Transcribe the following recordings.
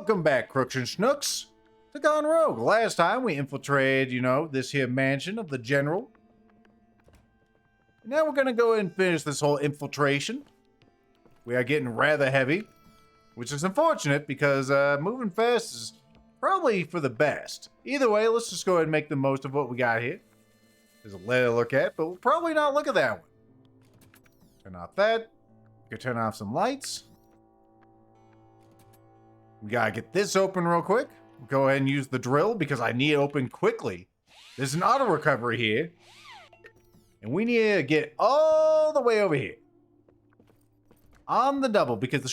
Welcome back, Crooks and Schnooks, to Gone Rogue. Last time we infiltrated, this here mansion of the General. Now we're gonna go ahead and finish this whole infiltration. We are getting rather heavy, which is unfortunate because moving fast is probably for the best. Either way, let's just go ahead and make the most of what we got here. There's a letter to look at, but we'll probably not look at that one. Turn off that. We can turn off some lights. We gotta get this open real quick. Go ahead and use the drill because I need it open quickly. There's an auto recovery here. And we need to get all the way over here. On the double because the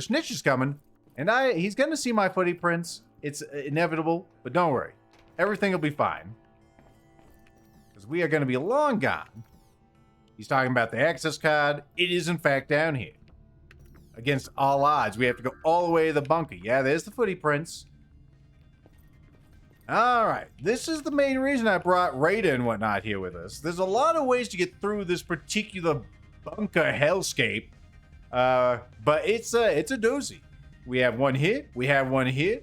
snitch is coming. And he's gonna see my footy prints. It's inevitable, but don't worry. Everything will be fine. Because we are gonna be long gone. He's talking about the access card. It is in fact down here. Against all odds, we have to go all the way to the bunker. Yeah, there's the footy prints. Alright, this is the main reason I brought Rada and whatnot here with us. There's a lot of ways to get through this particular bunker hellscape. But it's a doozy. We have one here, we have one here.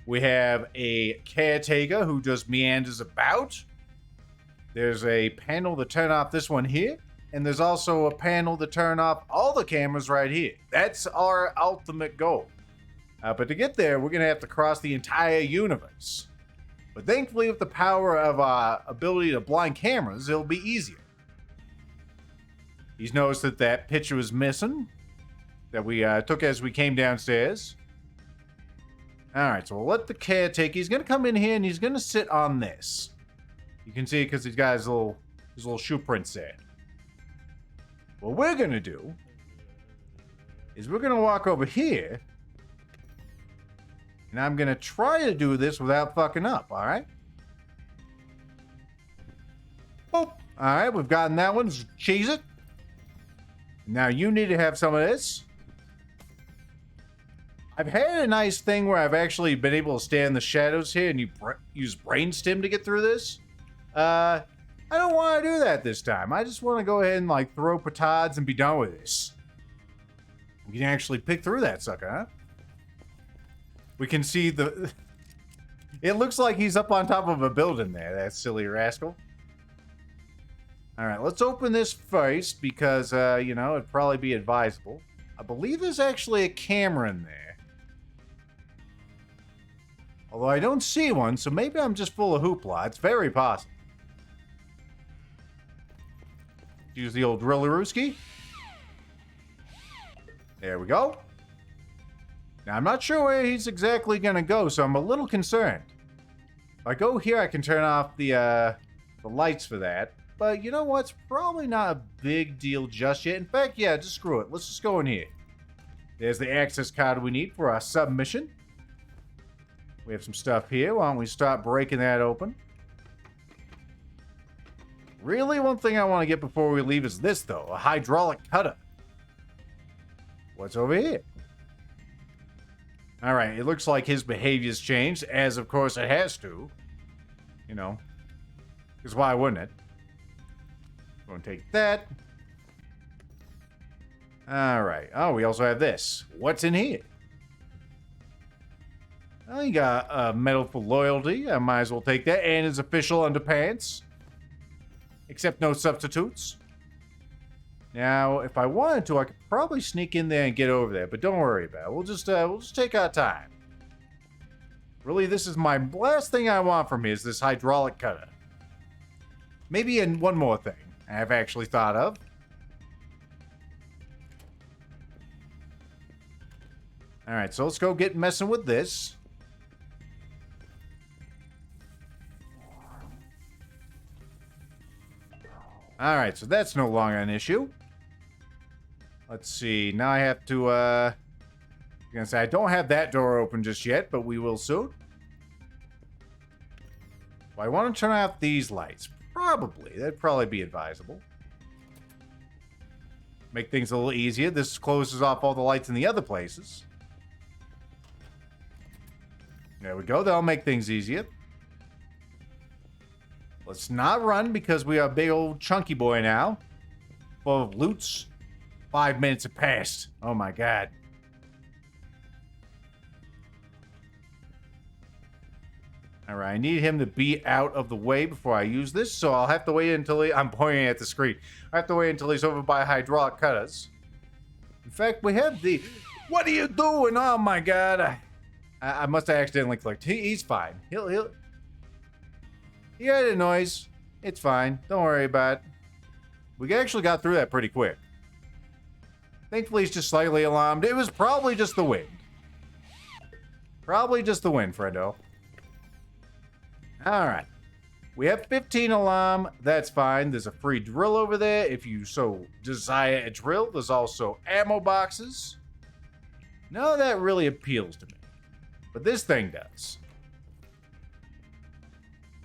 We have a caretaker who just meanders about. There's a panel to turn off this one here. And there's also a panel to turn off all the cameras right here. That's our ultimate goal. But to get there, we're going to have to cross the entire universe. But thankfully, with the power of ability to blind cameras, it'll be easier. He's noticed that that picture was missing that we took as we came downstairs. Alright, so we'll let the caretaker. He's going to come in here and he's going to sit on this. You can see it because he's got his little shoe prints there. What we're going to do is we're going to walk over here. And I'm going to try to do this without fucking up, all right? Oh, all right, we've gotten that one. Just cheese it. Now you need to have some of this. I've had a nice thing where I've actually been able to stay in the shadows here and you use brainstem to get through this. I don't want to do that this time. I just want to go ahead and like throw patads and be done with this. We can actually pick through that sucker, huh? We can see the... It looks like he's up on top of a building there, that silly rascal. Alright, let's open this first because, it'd probably be advisable. I believe there's actually a camera in there. Although I don't see one, so maybe I'm just full of hoopla. It's very possible. Use the old drillarooski. There we go. Now, I'm not sure where he's exactly going to go, so I'm a little concerned. If I go here, I can turn off the lights for that. But you know what? It's probably not a big deal just yet. In fact, yeah, just screw it. Let's just go in here. There's the access card we need for our submission. We have some stuff here. Why don't we start breaking that open? Really, one thing I want to get before we leave is this, though. A hydraulic cutter. What's over here? Alright, it looks like his behavior's changed, as of course it has to. Because why wouldn't it? Go and take that. Alright. Oh, we also have this. What's in here? Well, you got a medal for loyalty. I might as well take that. And his official underpants. Except no substitutes. Now, if I wanted to, I could probably sneak in there and get over there, but don't worry about it. We'll just take our time. Really, this is my last thing I want from here is this hydraulic cutter. Maybe one more thing I've actually thought of. All right, so let's go get messing with this. Alright, so that's no longer an issue. Let's see. Now I have to, I'm gonna say I don't have that door open just yet, but we will soon. Well, I want to turn off these lights. Probably. That'd probably be advisable. Make things a little easier. This closes off all the lights in the other places. There we go. That'll make things easier. Let's not run because we are a big old chunky boy now. Full of loots. 5 minutes have passed. Oh my god. All right, I need him to be out of the way before I use this, so I'll have to wait until I'm pointing at the screen. I have to wait until he's over by hydraulic cutters. In fact, we have the... What are you doing? Oh my god. I must have accidentally clicked. He's fine. He heard a noise. It's fine. Don't worry about it. We actually got through that pretty quick. Thankfully, he's just slightly alarmed. It was probably just the wind. Probably just the wind, friendo. Alright. We have 15 alarm. That's fine. There's a free drill over there if you so desire a drill. There's also ammo boxes. None of that really appeals to me. But this thing does.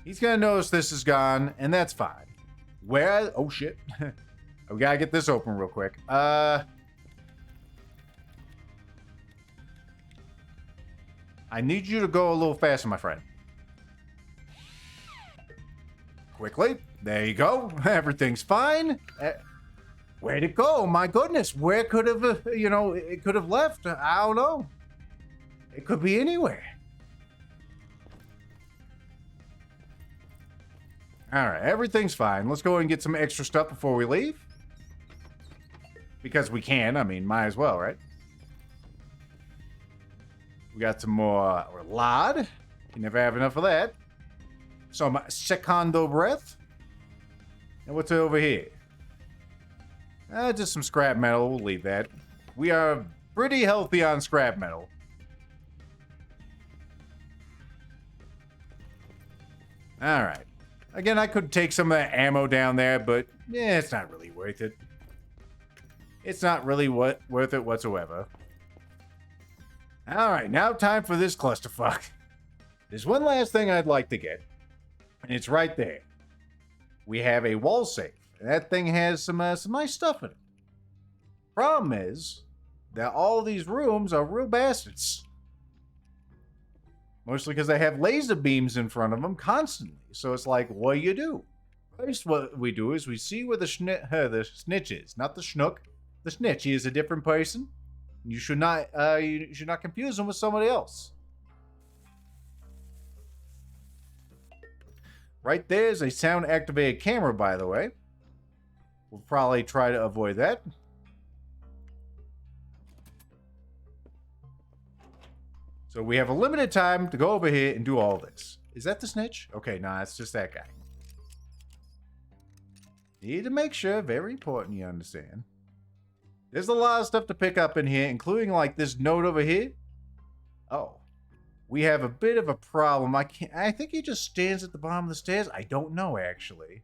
He's gonna notice this is gone, and that's fine. Where? Oh, shit. We gotta get this open real quick. I need you to go a little faster, my friend. Quickly. There you go. Everything's fine. Where'd it go? My goodness. Where could have, it could have left? I don't know. It could be anywhere. All right. Everything's fine. Let's go and get some extra stuff before we leave. Because we can. I mean, might as well, right? We got some more lard. You never have enough of that. Some secondo breath. And what's over here? Just some scrap metal. We'll leave that. We are pretty healthy on scrap metal. Alright. Again, I could take some of that ammo down there, but yeah, it's not really worth it. It's not really worth it whatsoever. Alright, now time for this clusterfuck. There's one last thing I'd like to get. And it's right there. We have a wall safe. And that thing has some nice stuff in it. Problem is that all these rooms are real bastards. Mostly because they have laser beams in front of them constantly. So it's like, what do you do? First, what we do is we see where the snitch is. Not the schnook. The snitch. He is a different person. You should not confuse him with somebody else. Right there's a sound-activated camera, by the way. We'll probably try to avoid that. So we have a limited time to go over here and do all this. Is that the snitch? Okay, nah, it's just that guy. Need to make sure, very important, you understand. There's a lot of stuff to pick up in here, including like this note over here. Oh. We have a bit of a problem. I think he just stands at the bottom of the stairs. I don't know, actually.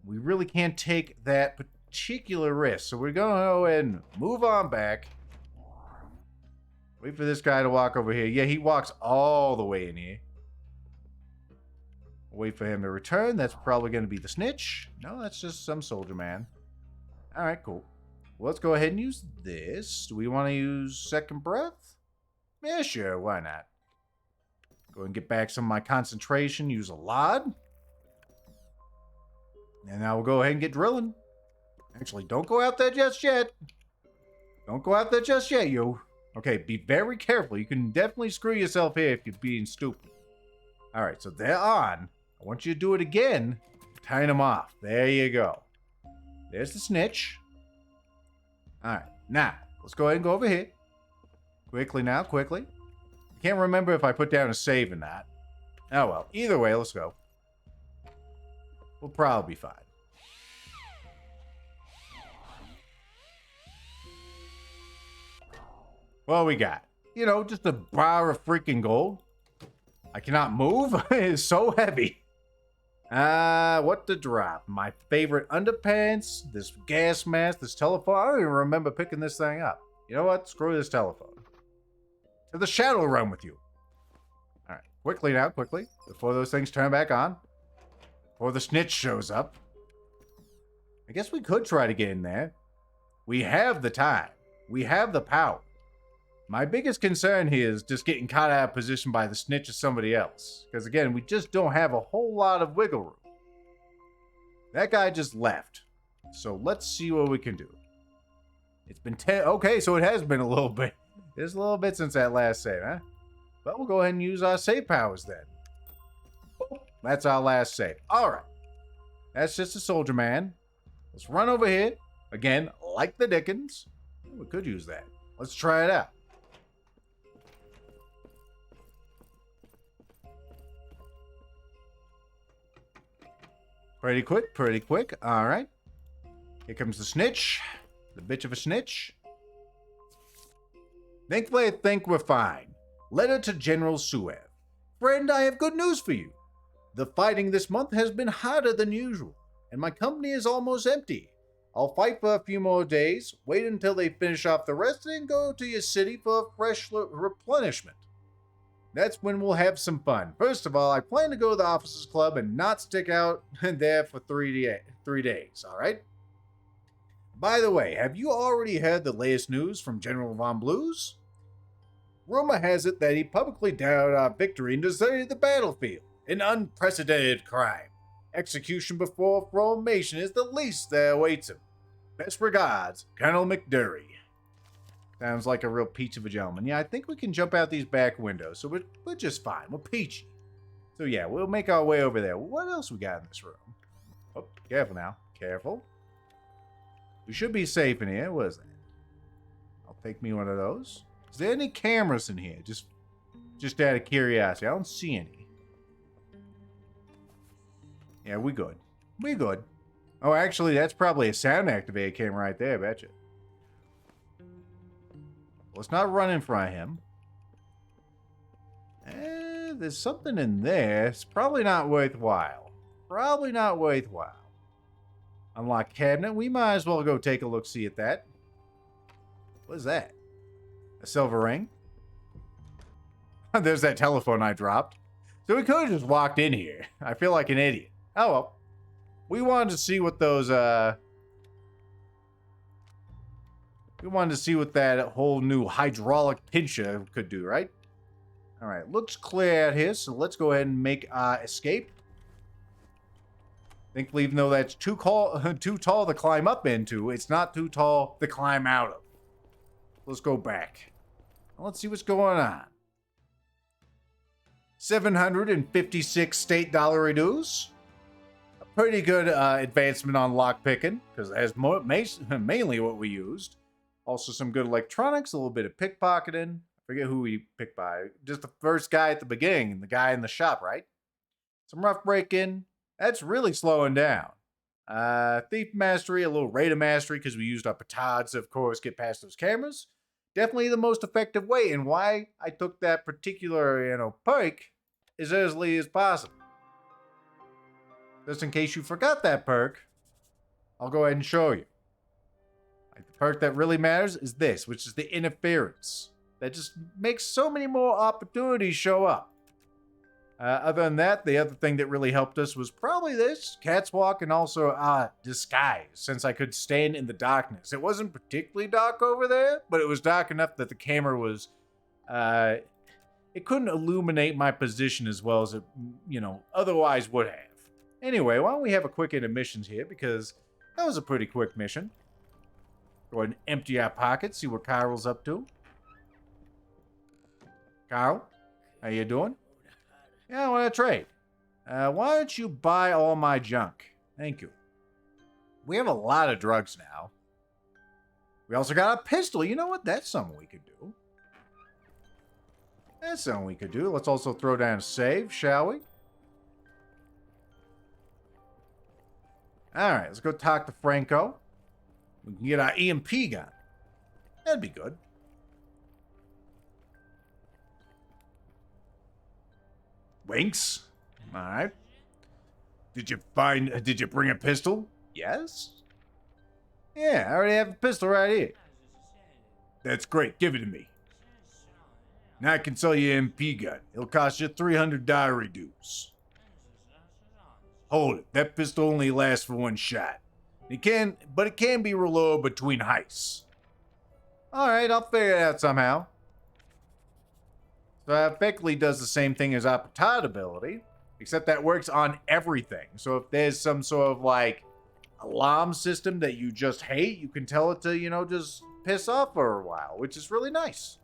We really can't take that particular risk. So we're going to go ahead and move on back. Wait for this guy to walk over here. Yeah, he walks all the way in here. Wait for him to return. That's probably going to be the snitch. No, that's just some soldier man. All right, cool. Well, let's go ahead and use this. Do we want to use second breath? Yeah, sure. Why not? Go and get back some of my concentration. Use a lot. And now we'll go ahead and get drilling. Actually, don't go out there just yet. Don't go out there just yet, yo. Okay, be very careful. You can definitely screw yourself here if you're being stupid. All right, so they're on. I want you to do it again. Tying them off. There you go. There's the snitch. All right, now, let's go ahead and go over here. Quickly now, quickly. Can't remember if I put down a save or not. Oh well, either way, let's go. We'll probably be fine. What we got? You know, just a bar of freaking gold. I cannot move. It is so heavy. What to drop? My favorite underpants, this gas mask, this telephone. I don't even remember picking this thing up. You know what? Screw this telephone. To the shadow realm with you. All right, quickly now, quickly. Before those things turn back on. Before the snitch shows up. I guess we could try to get in there. We have the time. We have the power. My biggest concern here is just getting caught out of position by the snitch or somebody else. Because again, we just don't have a whole lot of wiggle room. That guy just left. So let's see what we can do. It's been 10. Okay, so it has been a little bit. It's a little bit since that last save, huh? But we'll go ahead and use our save powers then. That's our last save. All right. That's just a soldier man. Let's run over here. Again, like the Dickens. We could use that. Let's try it out. Pretty quick, pretty quick. All right. Here comes the snitch. The bitch of a snitch. Thankfully, I think we're fine. Letter to General Suev. Friend, I have good news for you. The fighting this month has been harder than usual, and my company is almost empty. I'll fight for a few more days, wait until they finish off the rest, and go to your city for a fresh replenishment. That's when we'll have some fun. First of all, I plan to go to the officers club and not stick out there for 3 days, alright? By the way, have you already heard the latest news from General Von Blues? Rumor has it that he publicly doubted our victory and deserted the battlefield. An unprecedented crime. Execution before formation is the least that awaits him. Best regards, Colonel McDurry. Sounds like a real peach of a gentleman. Yeah, I think we can jump out these back windows, so we're just fine. We're peachy. So yeah, we'll make our way over there. What else we got in this room? Oh, careful now. Careful. We should be safe in here. What is that? I'll take me one of those. Is there any cameras in here? Just out of curiosity. I don't see any. Yeah, we good. We good. Oh, actually, that's probably a sound-activated camera right there, I betcha. Let's not run in front of him. There's something in there. It's probably not worthwhile. Probably not worthwhile. Unlock cabinet. We might as well go take a look-see at that. What is that? A silver ring? There's that telephone I dropped. So we could have just walked in here. I feel like an idiot. Oh well. We wanted to see what those, we wanted to see what that whole new hydraulic pincher could do, right? Alright, looks clear out here, so let's go ahead and make escape. Thankfully, even though that's too tall to climb up into, it's not too tall to climb out of. Let's go back. Let's see what's going on. 756 state dollar dues. A pretty good advancement on lockpicking, because that's mainly what we used. Also some good electronics, a little bit of pickpocketing. I forget who we pickpocketed. Just the first guy at the beginning, the guy in the shop, right? Some rough break-in. That's really slowing down. Thief mastery, a little radar mastery, because we used our petards to, of course, get past those cameras. Definitely the most effective way, and why I took that particular, perk as early as possible. Just in case you forgot that perk, I'll go ahead and show you. Like, the perk that really matters is this, which is the interference. That just makes so many more opportunities show up. Other than that, the other thing that really helped us was probably this, Cat's Walk, and also Disguise, since I could stand in the darkness. It wasn't particularly dark over there, but it was dark enough that the camera was, it couldn't illuminate my position as well as it, otherwise would have. Anyway, why don't we have a quick intermission here, because that was a pretty quick mission. Go ahead and empty our pockets, see what Carl's up to. Carl, how you doing? Yeah, I want to trade. Why don't you buy all my junk? Thank you. We have a lot of drugs now. We also got a pistol. You know what? That's something we could do. That's something we could do. Let's also throw down a save, shall we? Alright, let's go talk to Franco. We can get our EMP gun. That'd be good. Winks. Alright. Did you bring a pistol? Yes. Yeah, I already have a pistol right here. That's great. Give it to me. Now I can sell you an MP gun. It'll cost you 300 diary dues. Hold it. That pistol only lasts for one shot. It can be reloaded between heists. Alright, I'll figure it out somehow. So it effectively does the same thing as our petard ability, except that works on everything. So if there's some sort of alarm system that you just hate, you can tell it to, just piss off for a while, which is really nice.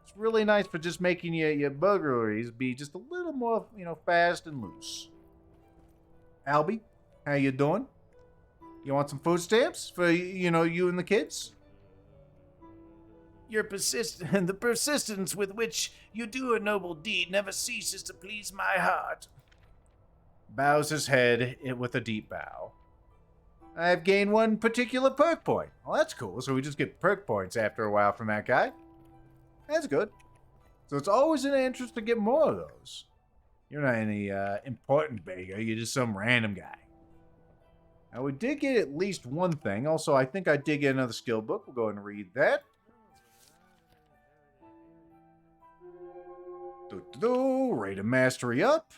It's It's really nice for just making your burglaries be just a little more, fast and loose. Albie, how you doing? You want some food stamps for, you and the kids? The persistence with which you do a noble deed never ceases to please my heart. Bows his head with a deep bow. I've gained one particular perk point. Well, that's cool. So we just get perk points after a while from that guy. That's good. So it's always in interest to get more of those. You're not any important beggar. You're just some random guy. Now, we did get at least one thing. Also, I think I did get another skill book. We'll go ahead and read that. Rate of mastery up.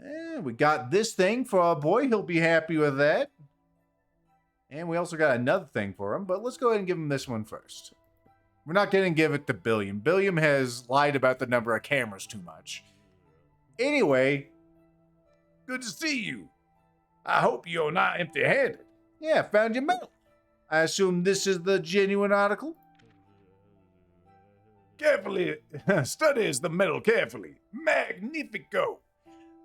And we got this thing for our boy. He'll be happy with that. And we also got another thing for him. But let's go ahead and give him this one first. We're not going to give it to Billiam. Billiam has lied about the number of cameras too much. Anyway. Good to see you. I hope you're not empty-handed. Yeah, found your medal. I assume this is the genuine article? Carefully, studies the medal carefully. Magnifico.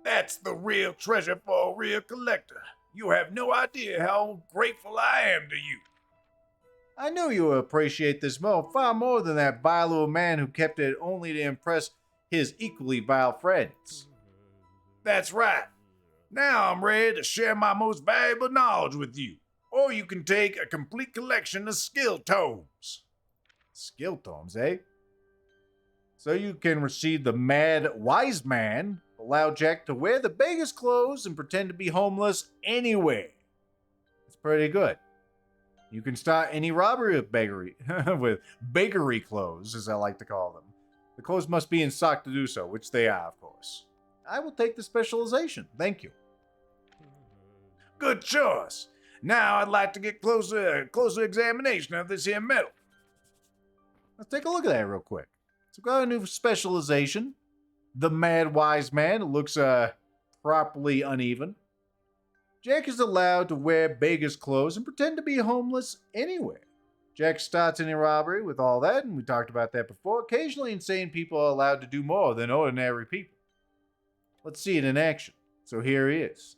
That's the real treasure for a real collector. You have no idea how grateful I am to you. I knew you would appreciate this medal far more than that vile little man who kept it only to impress his equally vile friends. That's right. Now I'm ready to share my most valuable knowledge with you. Or you can take a complete collection of skill tomes. Skill tomes, eh? So you can receive the Mad Wise Man, allow Jack to wear the beggar's clothes and pretend to be homeless anywhere. It's pretty good. You can start any robbery with beggarly clothes, as I like to call them. The clothes must be in stock to do so, which they are, of course. I will take the specialization. Thank you. Good choice. Now I'd like to get closer examination of this here medal. Let's take a look at that real quick. So got a new specialization. The Mad Wise Man. It looks properly uneven. Jack is allowed to wear beggar's clothes and pretend to be homeless anywhere. Jack starts any robbery with all that, and we talked about that before. Occasionally, insane people are allowed to do more than ordinary people. Let's see it in action. So here he is.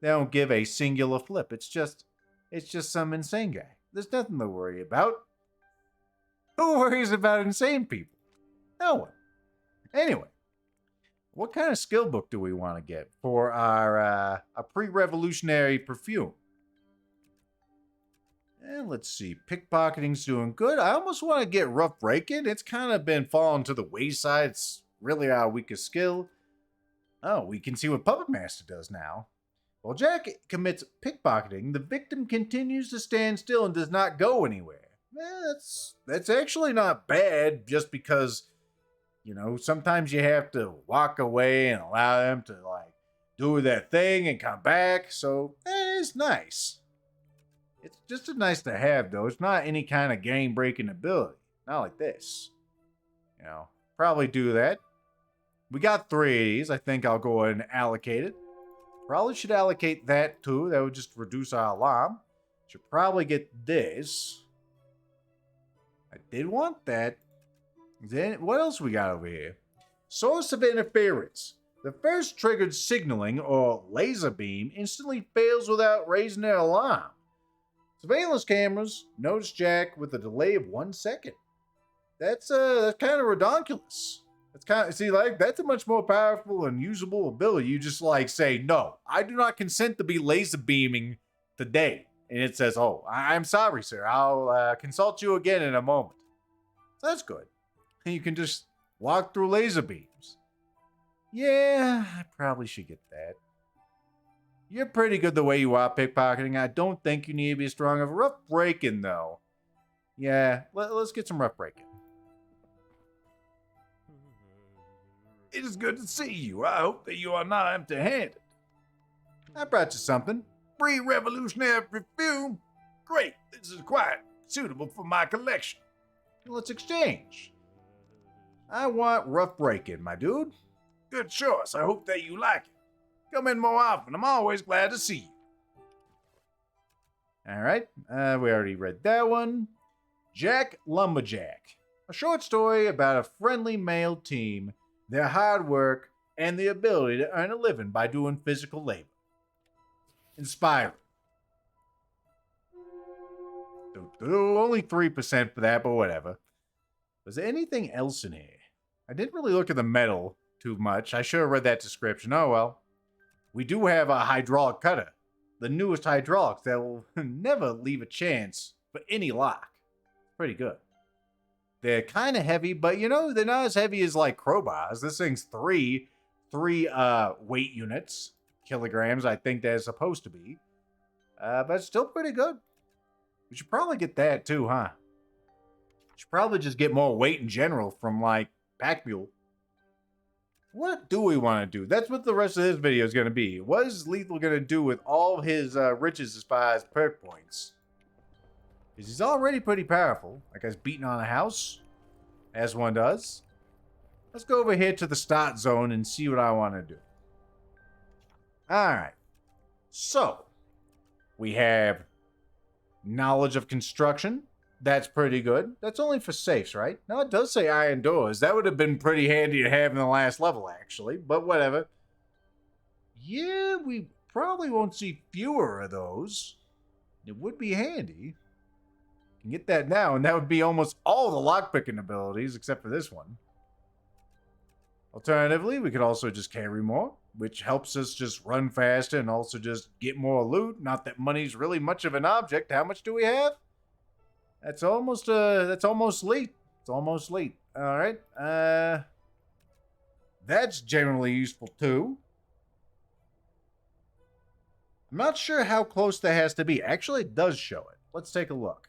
They don't give a singular flip. It's just some insane guy. There's nothing to worry about. Who worries about insane people? No one. Anyway, what kind of skill book do we want to get for our pre-revolutionary perfume? And let's see, pickpocketing's doing good. I almost want to get rough breaking. It's kind of been falling to the wayside. It's really our weakest skill. Oh, we can see what Puppet Master does now. While Jack commits pickpocketing, the victim continues to stand still and does not go anywhere. That's actually not bad, just because, sometimes you have to walk away and allow them to, do their thing and come back. So, it's nice. It's just a nice to have, though. It's not any kind of game-breaking ability. Not like this. Probably do that. We got 3 of these. I think I'll go ahead and allocate it. Probably should allocate that, too. That would just reduce our alarm. Should probably get this. I did want that. Then, what else we got over here? Source of interference. The first triggered signaling, or laser beam, instantly fails without raising an alarm. Surveillance cameras notice Jack with a delay of 1 second. That's kind of redonkulous. That's a much more powerful and usable ability. You just say, no, I do not consent to be laser beaming today. And it says, oh, I'm sorry, sir. I'll consult you again in a moment. So that's good. And you can just walk through laser beams. Yeah, I probably should get that. You're pretty good the way you are pickpocketing. I don't think you need to be strong of rough breaking, though. Yeah, let's get some rough breaking. It is good to see you. I hope that you are not empty-handed. I brought you something. Pre-revolutionary perfume? Great. This is quite suitable for my collection. Let's exchange. I want rough breaking, my dude. Good choice. I hope that you like it. Come in more often. I'm always glad to see you. All right. We already read that one. Jack Lumberjack. A short story about a friendly male team, their hard work, and the ability to earn a living by doing physical labor. Inspiring. Only 3% for that, but whatever. Was there anything else in here? I didn't really look at the metal too much. I should have read that description. Oh well. We do have a hydraulic cutter. The newest hydraulics that will never leave a chance for any lock. Pretty good. They're kind of heavy, but you know, they're not as heavy as like crowbars. This thing's three weight units. Kilograms, I think they're supposed to be. But it's still pretty good. We should probably get that too, huh? Should probably just get more weight in general from like pack mule. What do we want to do? That's what the rest of this video is going to be. What is Lethal going to do with all his riches as far as perk points? Because he's already pretty powerful. Like guy's beating on a house, as one does. Let's go over here to the start zone and see what I want to do. Alright. So, we have knowledge of construction. That's pretty good. That's only for safes, right? No, it does say iron doors. That would have been pretty handy to have in the last level, actually. But whatever. Yeah, we probably won't see fewer of those. It would be handy. Can get that now, and that would be almost all the lockpicking abilities, except for this one. Alternatively, we could also just carry more, which helps us just run faster and also just get more loot. Not that money's really much of an object. How much do we have? That's almost late. It's almost late. All right. That's generally useful too. I'm not sure how close that has to be. Actually, it does show it. Let's take a look.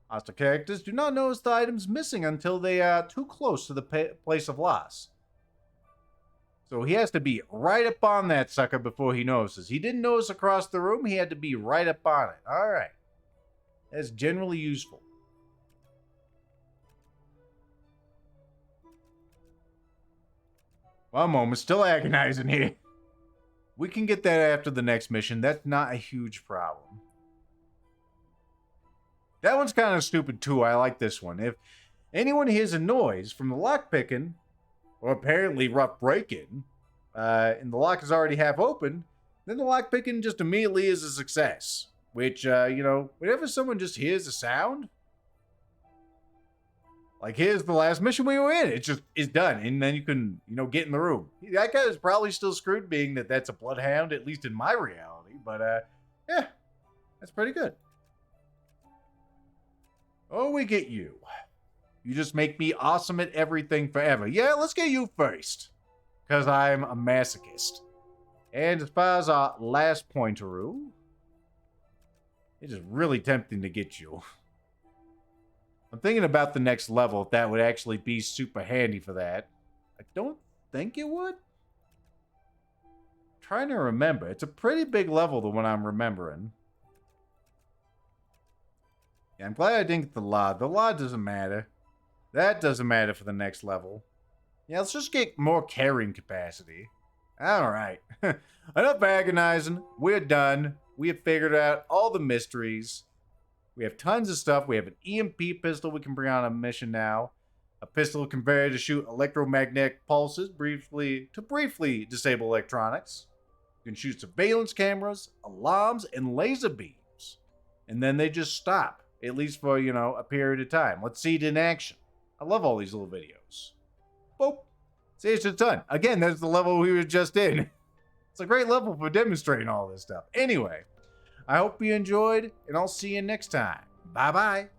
Hostile characters do not notice the items missing until they are too close to the place of loss. So he has to be right up on that sucker before he notices. He didn't notice across the room. He had to be right up on it. All right. That's generally useful. One moment, still agonizing here. We can get that after the next mission. That's not a huge problem. That one's kind of stupid too. I like this one. If anyone hears a noise from the lockpicking, or apparently rough break-in, and the lock is already half open, then the lockpicking just immediately is a success. Which, you know, whenever someone just hears a sound, like here's the last mission we were in, it just is done, and then you can, you know, get in the room. That guy is probably still screwed, being that that's a bloodhound, at least in my reality, but, yeah, that's pretty good. Oh, we get you. You just make me awesome at everything forever. Yeah, let's get you first, because I'm a masochist. And as far as our last pointeroo, it is really tempting to get you. I'm thinking about the next level, if that would actually be super handy for that. I don't think it would. I'm trying to remember. It's a pretty big level, the one I'm remembering. Yeah, I'm glad I didn't get the LOD. The LOD doesn't matter. That doesn't matter for the next level. Yeah, let's just get more carrying capacity. Alright. Enough agonizing. We're done. We have figured out all the mysteries. We have tons of stuff. We have an EMP pistol we can bring on a mission now. A pistol converted to shoot electromagnetic pulses briefly disable electronics. You can shoot surveillance cameras, alarms, and laser beams. And then they just stop. At least for, you know, a period of time. Let's see it in action. I love all these little videos. Boop. See, it's just done. Again, that's the level we were just in. It's a great level for demonstrating all this stuff. Anyway, I hope you enjoyed, and I'll see you next time. Bye-bye.